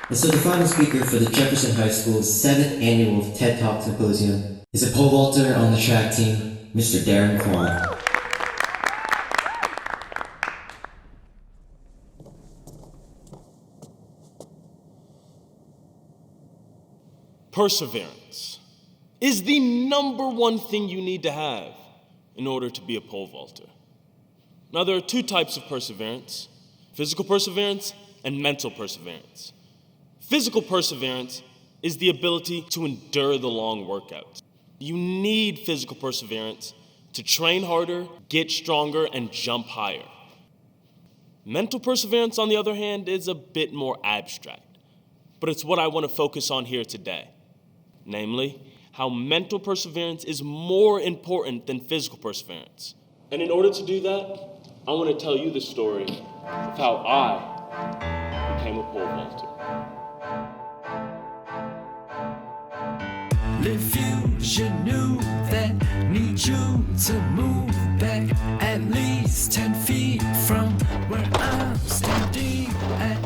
And so the final speaker for the Jefferson High School's 7th annual TED Talk Symposium is a pole vaulter on the track team, Mr. Darren Quan. Perseverance is the number one thing you need to have in order to be a pole vaulter. Now, there are two types of perseverance: physical perseverance and mental perseverance. Physical perseverance is the ability to endure the long workouts. You need physical perseverance to train harder, get stronger, and jump higher. Mental perseverance, on the other hand, is a bit more abstract, but it's what I want to focus on here today. Namely, how mental perseverance is more important than physical perseverance. And in order to do that, I want to tell you the story of how I became a pole vaulter. If you knew that need you to move back at least 10 feet from where I'm standing at.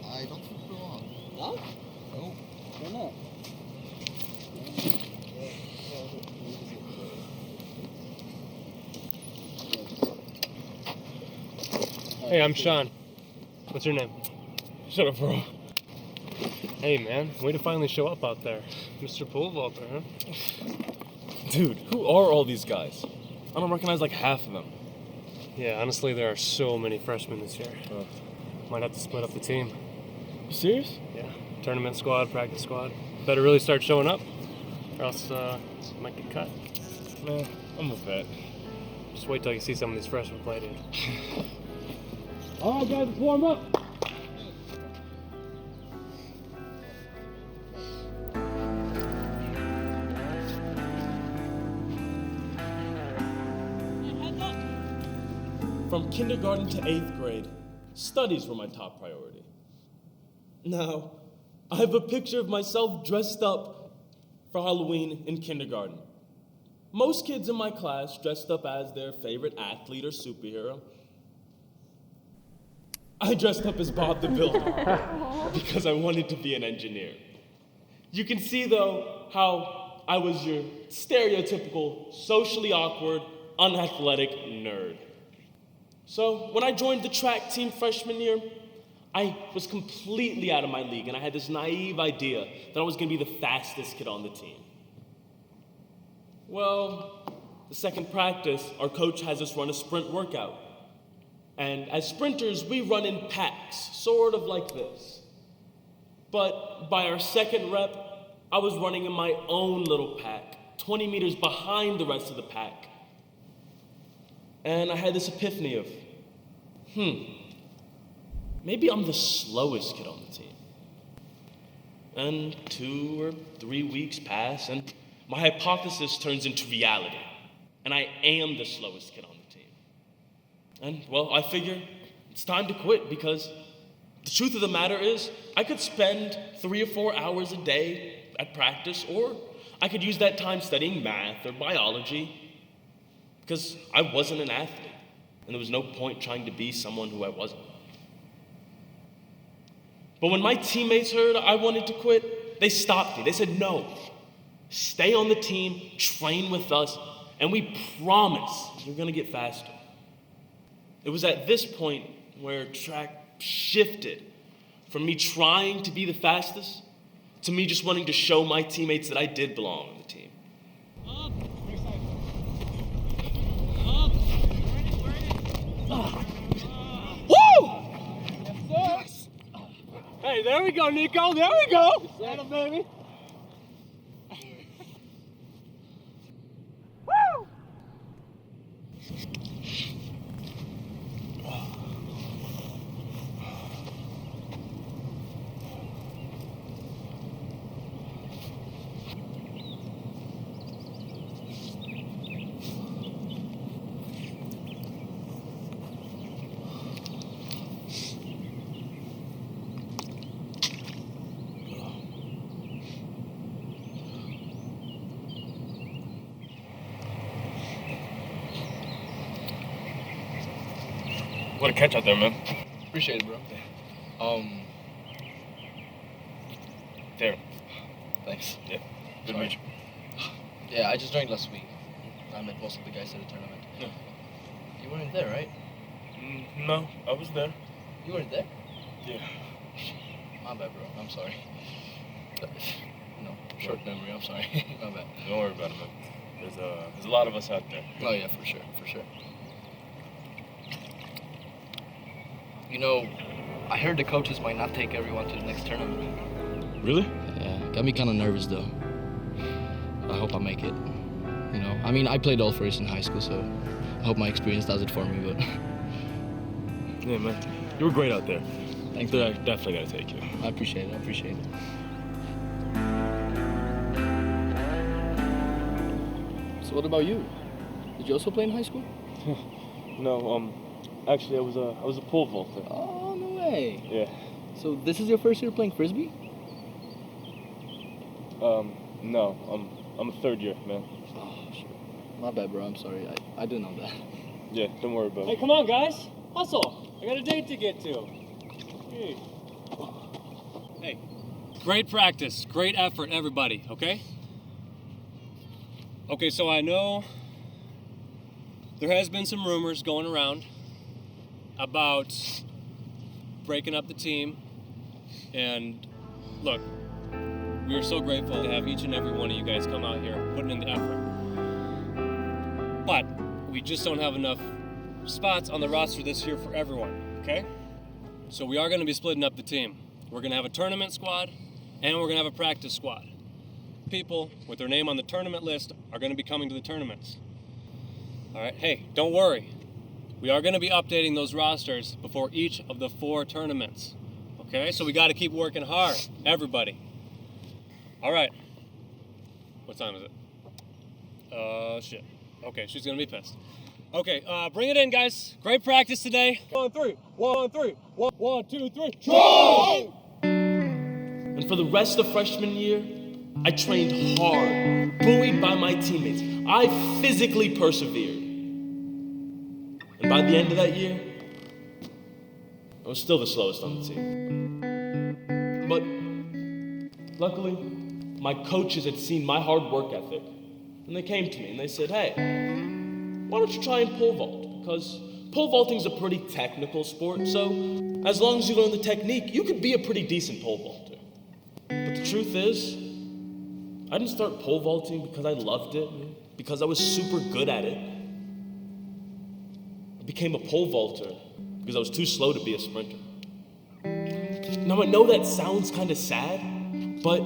I don't think we're on. No? No. Why not? Hey, I'm Sean. What's your name? Shut up, bro. Hey, man. Way to finally show up out there. Mr. Pole Vaulter, huh? Dude, who are all these guys? I don't recognize like half of them. Yeah, honestly, there are so many freshmen this year. Might have to split up the team. You serious? Yeah. Tournament squad, practice squad. Better really start showing up, or else might get cut. Nah, I'm a vet. Just wait till you see some of these freshmen play, dude. All right, guys, let's warm up. From kindergarten to 8th grade, studies were my top priority. Now, I have a picture of myself dressed up for Halloween in kindergarten. Most kids in my class dressed up as their favorite athlete or superhero. I dressed up as Bob the Builder because I wanted to be an engineer. You can see, though, how I was your stereotypical, socially awkward, unathletic nerd. So when I joined the track team freshman year, I was completely out of my league, and I had this naive idea that I was going to be the fastest kid on the team. Well, the second practice, our coach has us run a sprint workout. And as sprinters, we run in packs, sort of like this. But by our second rep, I was running in my own little pack, 20 meters behind the rest of the pack. And I had this epiphany of, maybe I'm the slowest kid on the team. And 2 or 3 weeks pass, and my hypothesis turns into reality. And I am the slowest kid on the team. And, well, I figure it's time to quit, because the truth of the matter is I could spend 3 or 4 hours a day at practice, or I could use that time studying math or biology, because I wasn't an athlete, and there was no point trying to be someone who I wasn't. But when my teammates heard I wanted to quit, they stopped me. They said, no, stay on the team, train with us, and we promise you're gonna get faster. It was at this point where track shifted from me trying to be the fastest to me just wanting to show my teammates that I did belong on the team. Woo! Yes! Hey, there we go, Nico. There we go. Settle, baby. Woo! Good catch out there, man. Appreciate it, bro. Darren. Thanks. Yeah. Good to Sorry. meet you. Yeah, I just joined last week. I met most of the guys at the tournament. Yeah. You weren't there, right? No, I was there. You weren't there? Yeah. My bad, bro. I'm sorry. No, short memory. I'm sorry. My bad. Don't worry about it, man. There's a lot of us out there. Oh yeah, for sure, for sure. You know, I heard the coaches might not take everyone to the next tournament. Really? Yeah, got me kind of nervous though. I hope I make it. You know, I mean, I played all first in high school, so I hope my experience does it for me. But Yeah, man. You were great out there. thanks, I man. definitely gotta take you. I appreciate it. I appreciate it. So what about you? Did you also play in high school? No, actually, I was a pole vaulter. Oh no way. Yeah. So this is your first year playing frisbee? No, I'm a third year, man. Oh shit. My bad, bro. I'm sorry. I didn't know that. Yeah, don't worry about Hey, it. come on, guys. Hustle. I got a date to get to. Hey. Hey. Great practice. Great effort, everybody, okay? Okay, so I know there has been some rumors going around about breaking up the team. And look, we are so grateful to have each and every one of you guys come out here putting in the effort. But we just don't have enough spots on the roster this year for everyone, okay? So we are going to be splitting up the team. We're going to have a tournament squad and we're going to have a practice squad. People with their name on the tournament list are going to be coming to the tournaments. All right, hey, don't worry. We are going to be updating those rosters before each of the 4 tournaments. Okay, so we got to keep working hard, everybody. All right. What time is it? Shit. Okay, she's going to be pissed. Okay, bring it in, guys. Great practice today. 1, 3. 1, 3. 1, 2, 3. Go! And for the rest of freshman year, I trained hard, buoyed by my teammates. I physically persevered. And by the end of that year, I was still the slowest on the team. But luckily, my coaches had seen my hard work ethic. And they came to me and they said, hey, why don't you try and pole vault? Because pole vaulting is a pretty technical sport, so as long as you learn the technique, you could be a pretty decent pole vaulter. But the truth is, I didn't start pole vaulting because I loved it, because I was super good at it. I became a pole vaulter because I was too slow to be a sprinter. Now I know that sounds kind of sad, but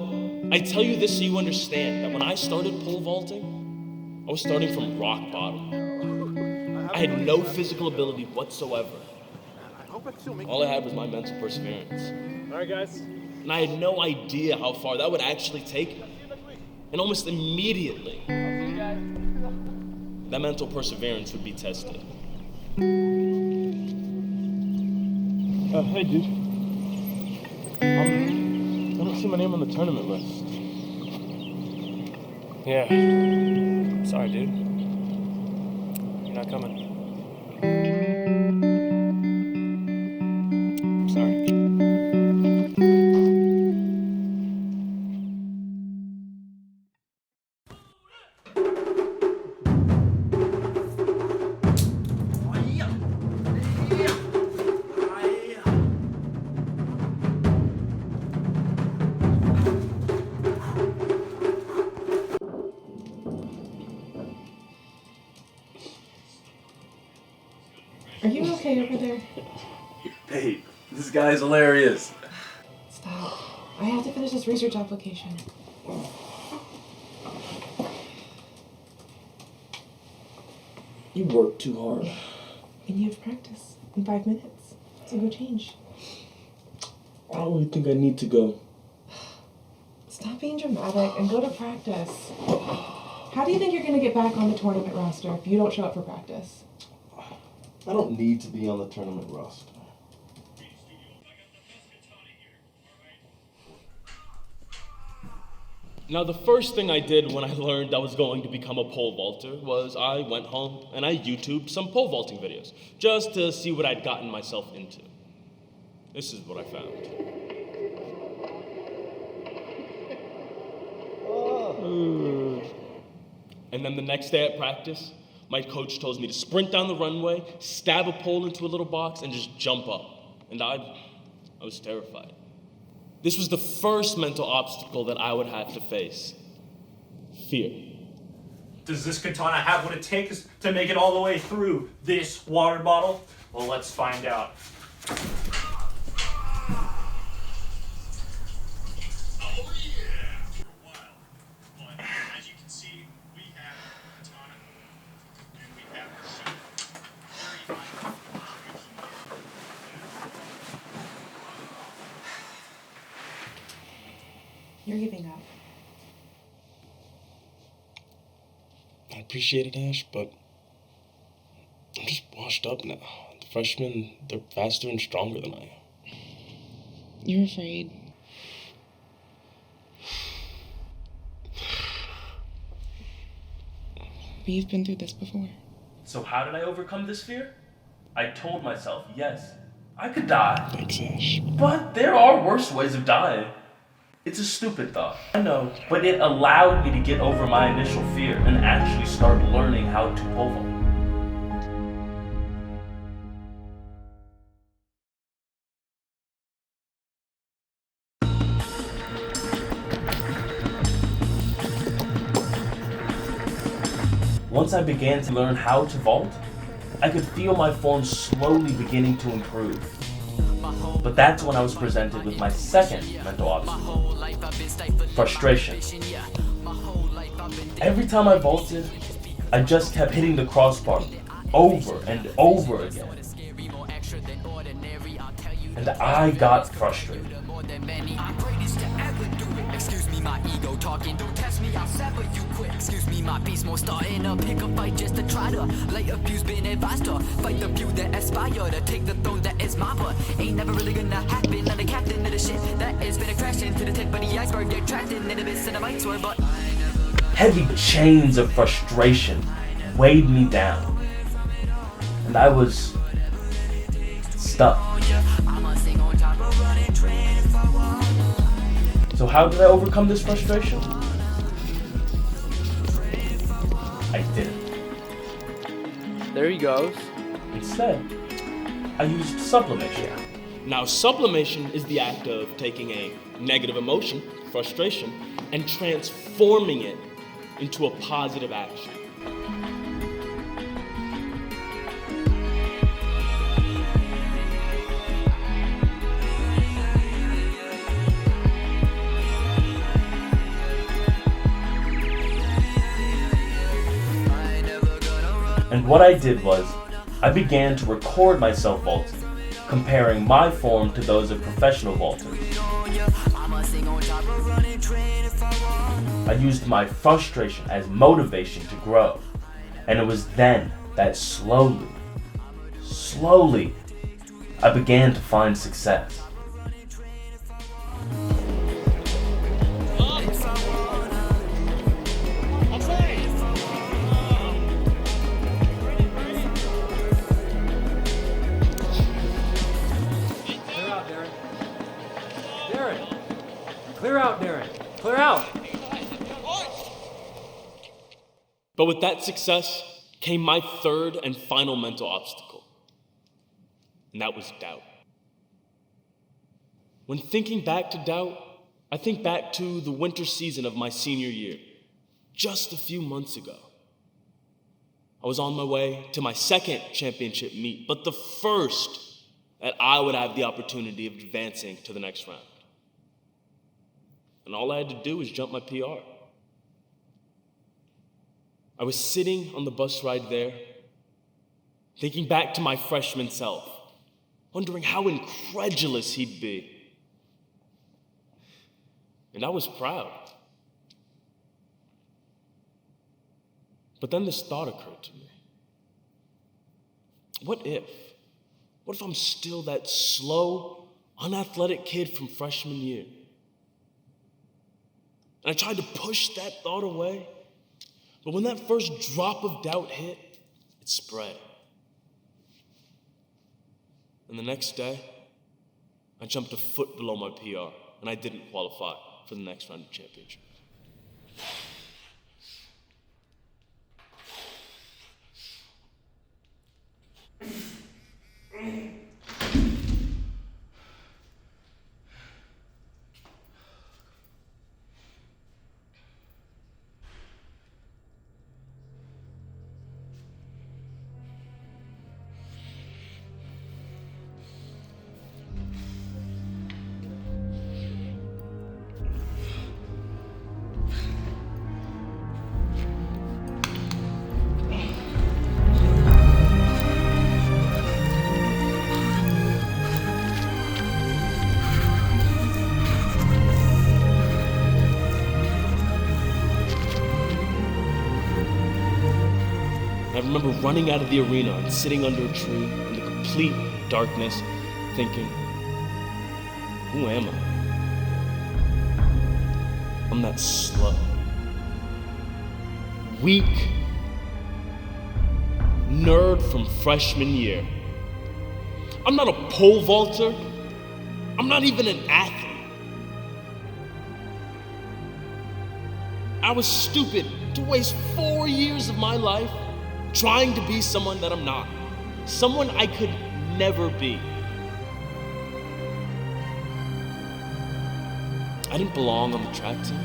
I tell you this so you understand that when I started pole vaulting, I was starting from rock bottom. I had no physical ability whatsoever. All I had was my mental perseverance. All right, guys. And I had no idea how far that would actually take me. And almost immediately, that mental perseverance would be tested. Hey, dude. I don't see my name on the tournament list. Yeah. Sorry, dude. You're not coming. Sorry. Are you okay over there? Hey, this guy's hilarious. Stop. I have to finish this research application. You work too hard. And you have practice in 5 minutes. So go change. I don't really think I need to go. Stop being dramatic and go to practice. How do you think you're going to get back on the tournament roster if you don't show up for practice? I don't need to be on the tournament roster. Now, the first thing I did when I learned I was going to become a pole vaulter was I went home and I YouTubed some pole vaulting videos, just to see what I'd gotten myself into. This is what I found. And then the next day at practice, my coach tells me to sprint down the runway, stab a pole into a little box, and just jump up. And I was terrified. This was the first mental obstacle that I would have to face. Fear. Does this katana have what it takes to make it all the way through this water bottle? Well, let's find out. You're giving up. I appreciate it, Ash, but I'm just washed up now. The freshmen, they're faster and stronger than I am. You're afraid. We've been through this before. So how did I overcome this fear? I told myself, yes, I could die. Thanks, Ash. But there are worse ways of dying. It's a stupid thought, I know, but it allowed me to get over my initial fear and actually start learning how to pole vault. Once I began to learn how to vault, I could feel my form slowly beginning to improve. But that's when I was presented with my second mental obstacle, frustration. Every time I vaulted, I just kept hitting the crossbar over and over again. And I got frustrated. Excuse me, my ego talking. Don't test me, I'll sever you quick. Excuse me, my beast mode starting to pick a fight just to try to lay abuse. Been advised to fight the few that aspire to take the throne that is mine, but ain't never really gonna happen. I'm the captain of the ship that is been a crash into the tip of the iceberg. Get trapped in the abyss and a bite sword, but Heavy chains of frustration weighed me down, and I was stuck. So how did I overcome this frustration? I didn't. There he goes. Instead, I used sublimation. Now, sublimation is the act of taking a negative emotion, frustration, and transforming it into a positive action. And what I did was, I began to record myself vaulting, comparing my form to those of professional vaulters. I used my frustration as motivation to grow, and it was then that slowly, I began to find success. Clear out, Darren. Clear out. But with that success came my third and final mental obstacle, and that was doubt. When thinking back to doubt, I think back to the winter season of my senior year, just a few months ago. I was on my way to my second championship meet, but the first that I would have the opportunity of advancing to the next round. And all I had to do was jump my PR. I was sitting on the bus ride there, thinking back to my freshman self, wondering how incredulous he'd be. And I was proud. But then this thought occurred to me. What if I'm still that slow, unathletic kid from freshman year? And I tried to push that thought away. But when that first drop of doubt hit, it spread. And the next day, I jumped a foot below my PR, and I didn't qualify for the next round of championships. I remember running out of the arena and sitting under a tree in the complete darkness, thinking, who am I? I'm that slow, weak nerd from freshman year. I'm not a pole vaulter. I'm not even an athlete. I was stupid to waste 4 years of my life trying to be someone that I'm not, someone I could never be. I didn't belong on the track team.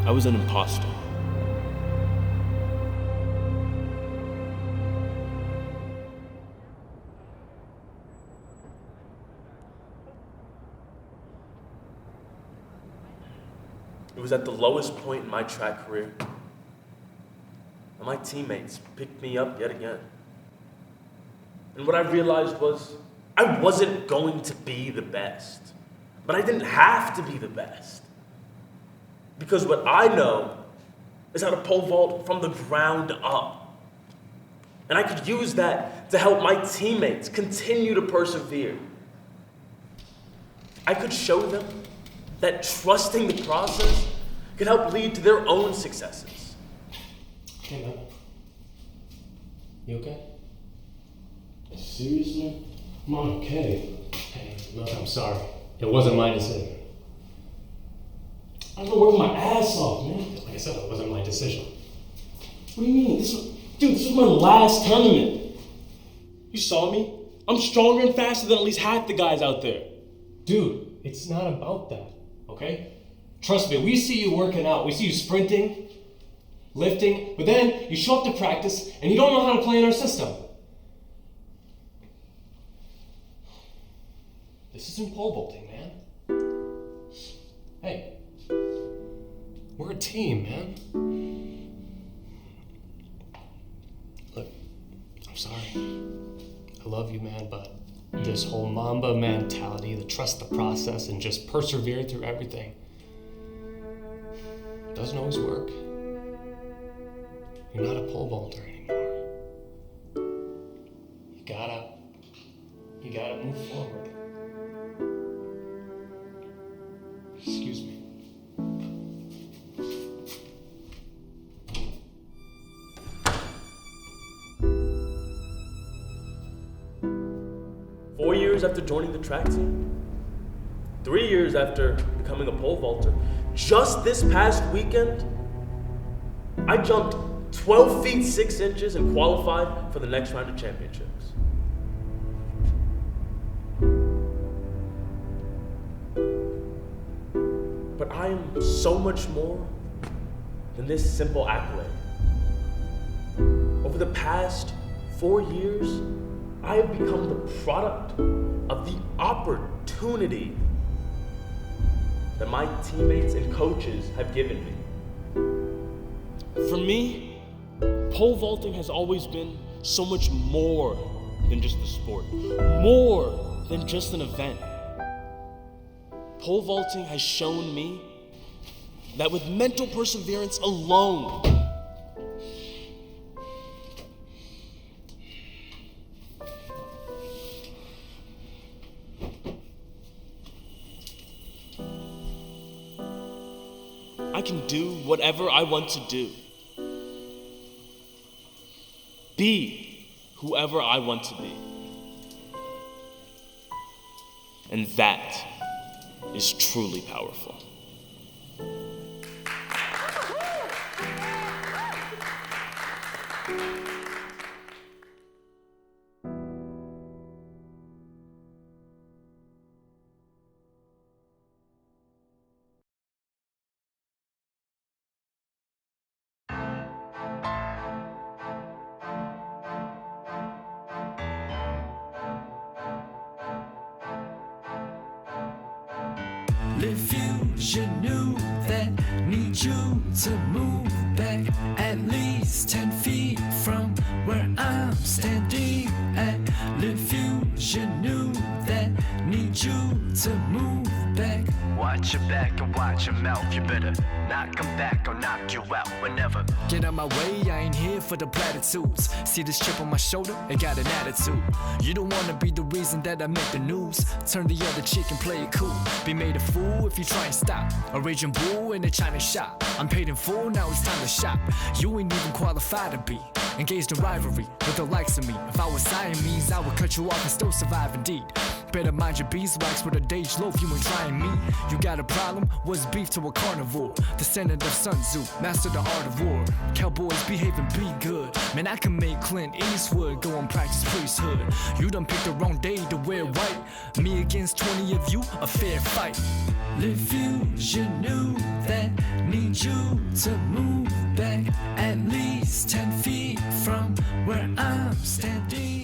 I was an imposter. It was at the lowest point in my track career, and my teammates picked me up yet again. And what I realized was, I wasn't going to be the best, but I didn't have to be the best. Because what I know is how to pole vault from the ground up. And I could use that to help my teammates continue to persevere. I could show them that trusting the process can help lead to their own successes. Hey, man. You okay? Seriously? I'm okay. Hey, look, I'm sorry. It wasn't my decision. I've been working my ass off, man. Like I said, it wasn't my decision. What do you mean? This was my last tournament. You saw me? I'm stronger and faster than at least half the guys out there. Dude, it's not about that, okay? Trust me, we see you working out. We see you sprinting, lifting, but then you show up to practice and you don't know how to play in our system. This isn't pole vaulting, man. Hey, we're a team, man. Look, I'm sorry. I love you, man, but this whole Mamba mentality, the trust the process and just persevere through everything, doesn't always work. You're not a pole vaulter anymore. You gotta move forward. Excuse me. Four years after joining the track team, 3 years after becoming a pole vaulter, just this past weekend, I jumped 12 feet 6 inches and qualified for the next round of championships. But I am so much more than this simple accolade. Over the past 4 years, I have become the product of the opportunity that my teammates and coaches have given me. For me, pole vaulting has always been so much more than just a sport, more than just an event. Pole vaulting has shown me that with mental perseverance alone, I can do whatever I want to do. Be whoever I want to be. And that is truly powerful. If you knew that need you to move back at least 10 feet from where I'm standing at. If you knew that need you to move back. Watch your back and watch your mouth. You better not come back or knock you out whenever. Get out my way, I ain't here for the platitudes. See this chip on my shoulder, it got an attitude. You don't wanna be the reason that I make the news. Turn the other cheek and play it cool. Be made a fool if you try and stop. A raging bull in a China shop. I'm paid in full, now it's time to shop. You ain't even qualified to be engaged in rivalry with the likes of me. If I was Siamese, I would cut you off and still survive indeed. Better mind your beeswax with a day's loaf, you ain't trying me. You got a problem? What's beef to a carnivore? Descendant of Sun Tzu, master the art of war. Cowboys behave and be good. Man, I can make Clint Eastwood go and practice priesthood. You done picked the wrong day to wear white. Me against 20 of you, a fair fight. If you knew that need you to move back at least 10 feet from where I'm standing.